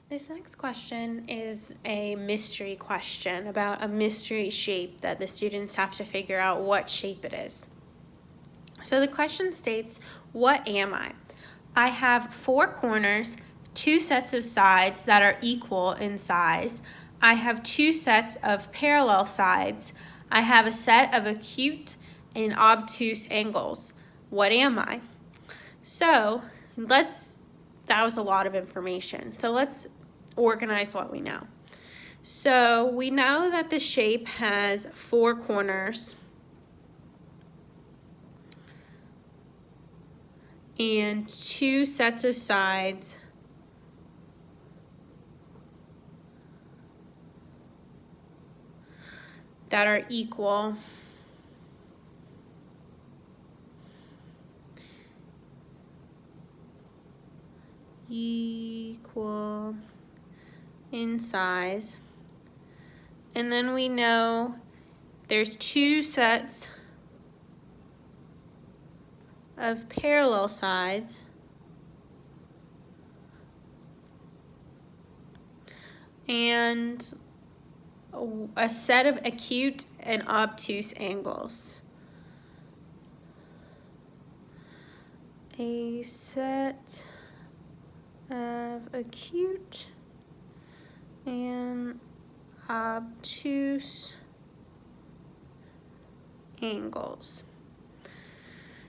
This next question is a mystery question about a mystery shape that the students have to figure out what shape it is. So the question states, what am I? I have 4 corners, 2 sets of sides that are equal in size. I have 2 sets of parallel sides. I have a set of acute and obtuse angles. What am I? So that was a lot of information. So let's organize what we know. So we know that the shape has 4 corners and 2 sets of sides that are equal in size. And then we know there's 2 sets of parallel sides and a set of acute and obtuse angles. A set of acute and obtuse angles.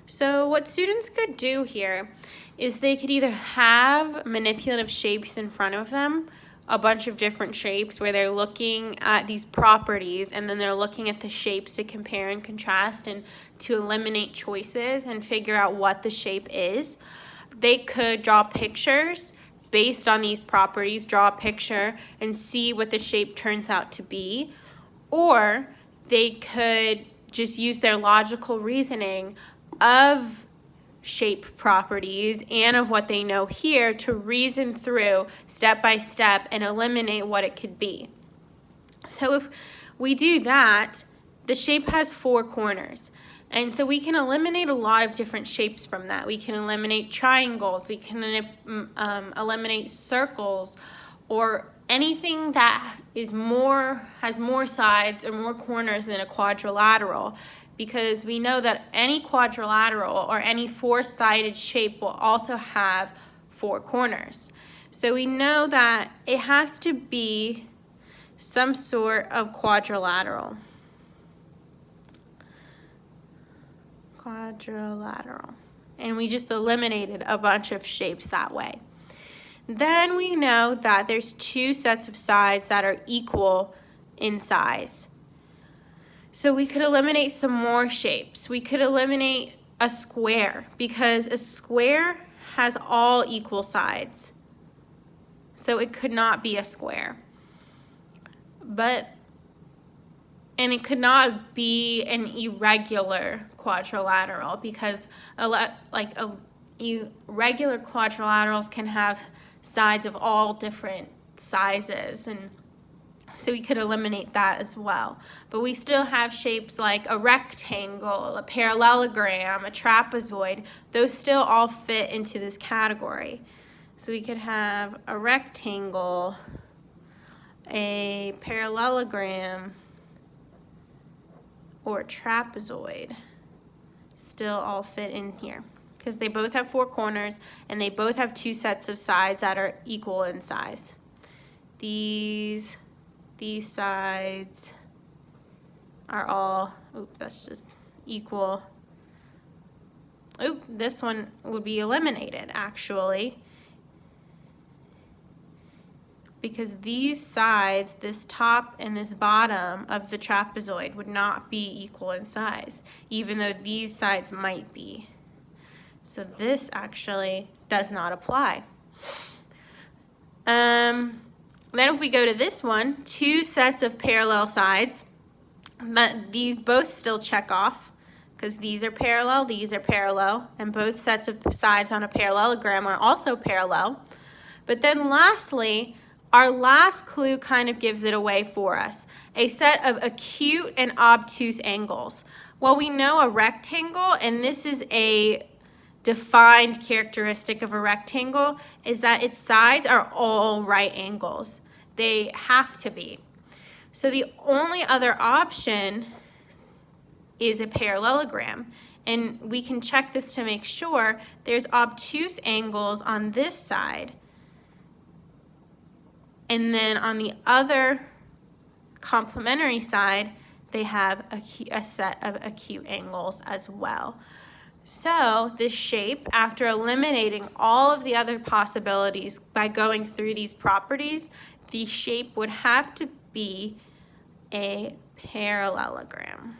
So what students could do here is they could either have manipulative shapes in front of them, a bunch of different shapes where they're looking at these properties and then they're looking at the shapes to compare and contrast and to eliminate choices and figure out what the shape is. They could draw pictures based on these properties, draw a picture and see what the shape turns out to be. Or they could just use their logical reasoning of shape properties and of what they know here to reason through step by step and eliminate what it could be. So if we do that, the shape has 4 corners. And so we can eliminate a lot of different shapes from that. We can eliminate triangles, we can eliminate circles, or anything that has more sides or more corners than a quadrilateral, because we know that any quadrilateral or any 4-sided shape will also have 4 corners. So we know that it has to be some sort of quadrilateral. And we just eliminated a bunch of shapes that way. Then we know that there's 2 sets of sides that are equal in size. So we could eliminate some more shapes. We could eliminate a square because a square has all equal sides. So it could not be a square. And it could not be an irregular quadrilateral because regular quadrilaterals can have sides of all different sizes, and so we could eliminate that as well. But we still have shapes like a rectangle, a parallelogram, a trapezoid. Those still all fit into this category. So we could have a rectangle, a parallelogram, or trapezoid still all fit in here because they both have 4 corners and they both have 2 sets of sides that are equal in size. These sides are all, that's just equal. This one would be eliminated actually, because these sides, this top and this bottom of the trapezoid, would not be equal in size, even though these sides might be. So this actually does not apply. Then if we go to this one, 2 sets of parallel sides, these both still check off because these are parallel, and both sets of sides on a parallelogram are also parallel. But then lastly, our last clue kind of gives it away for us. A set of acute and obtuse angles. Well, we know a rectangle, and this is a defined characteristic of a rectangle is that its sides are all right angles. They have to be. So the only other option is a parallelogram. And we can check this to make sure. There's obtuse angles on this side. And then on the other complementary side, they have a set of acute angles as well. So this shape, after eliminating all of the other possibilities by going through these properties, the shape would have to be a parallelogram.